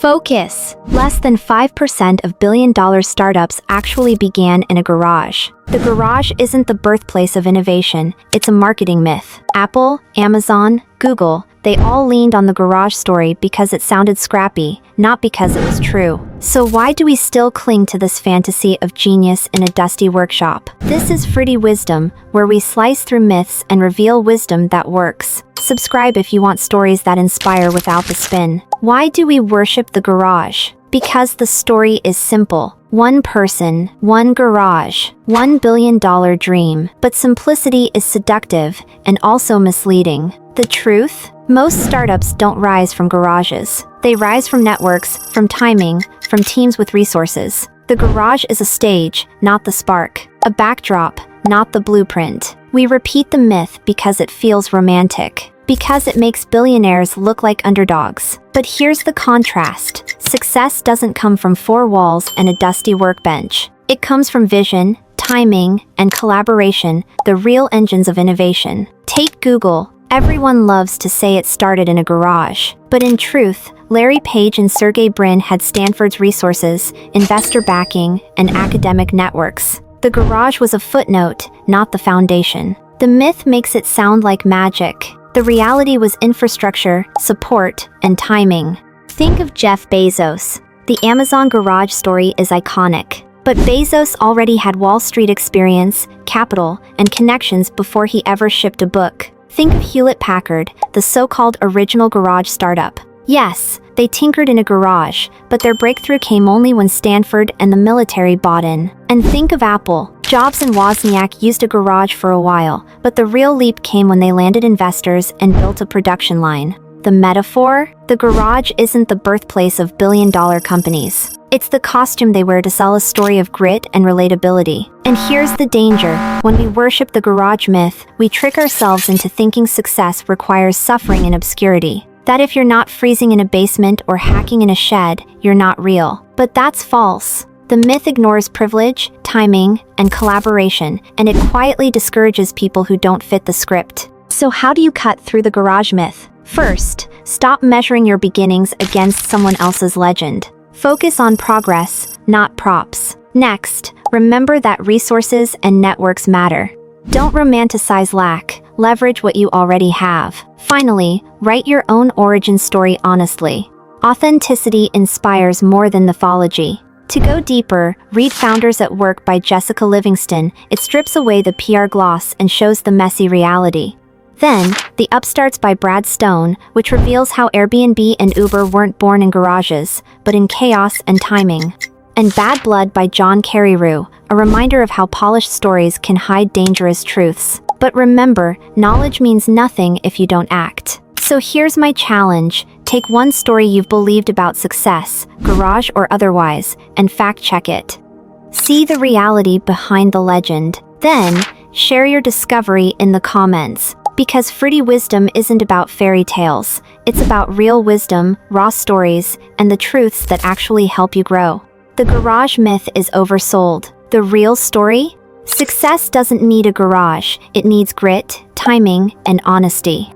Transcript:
Focus. Less than 5% of billion-dollar startups actually began in a garage. The garage isn't the birthplace of innovation, it's a marketing myth. Apple, Amazon, Google, they all leaned on the garage story because it sounded scrappy, not because it was true. So why do we still cling to this fantasy of genius in a dusty workshop? This is Fruity Wisdom, where we slice through myths and reveal wisdom that works. Subscribe if you want stories that inspire without the spin. Why do we worship the garage? Because the story is simple. One person, one garage, $1 billion dream. But simplicity is seductive and also misleading. The truth? Most startups don't rise from garages. They rise from networks, from timing, from teams with resources. The garage is a stage, not the spark. A backdrop, not the blueprint. We repeat the myth because it feels romantic. Because it makes billionaires look like underdogs. But here's the contrast. Success doesn't come from four walls and a dusty workbench. It comes from vision, timing, and collaboration, the real engines of innovation. Take Google. Everyone loves to say it started in a garage. But in truth, Larry Page and Sergey Brin had Stanford's resources, investor backing, and academic networks. The garage was a footnote, not the foundation. The myth makes it sound like magic. The reality was infrastructure, support, and timing. Think of Jeff Bezos. The Amazon garage story is iconic. But Bezos already had Wall Street experience, capital, and connections before he ever shipped a book. Think of Hewlett-Packard, the so-called original garage startup. Yes, they tinkered in a garage, but their breakthrough came only when Stanford and the military bought in. And think of Apple. Jobs and Wozniak used a garage for a while, but the real leap came when they landed investors and built a production line. The metaphor? The garage isn't the birthplace of billion-dollar companies. It's the costume they wear to sell a story of grit and relatability. And here's the danger. When we worship the garage myth, we trick ourselves into thinking success requires suffering and obscurity. That if you're not freezing in a basement or hacking in a shed, you're not real. But that's false. The myth ignores privilege, timing, and collaboration, and it quietly discourages people who don't fit the script. So how do you cut through the garage myth? First, stop measuring your beginnings against someone else's legend. Focus on progress, not props. Next, remember that resources and networks matter. Don't romanticize lack, leverage what you already have. Finally, write your own origin story honestly. Authenticity inspires more than mythology. To go deeper, read Founders at Work by Jessica Livingston. It strips away the PR gloss and shows the messy reality. Then, The Upstarts by Brad Stone, which reveals how Airbnb and Uber weren't born in garages, but in chaos and timing. And Bad Blood by John Carreyrou, a reminder of how polished stories can hide dangerous truths. But remember, knowledge means nothing if you don't act. So here's my challenge. Take one story you've believed about success, garage or otherwise, and fact-check it. See the reality behind the legend. Then, share your discovery in the comments. Because Fruity Wisdom isn't about fairy tales. It's about real wisdom, raw stories, and the truths that actually help you grow. The garage myth is oversold. The real story? Success doesn't need a garage. It needs grit, timing, and honesty.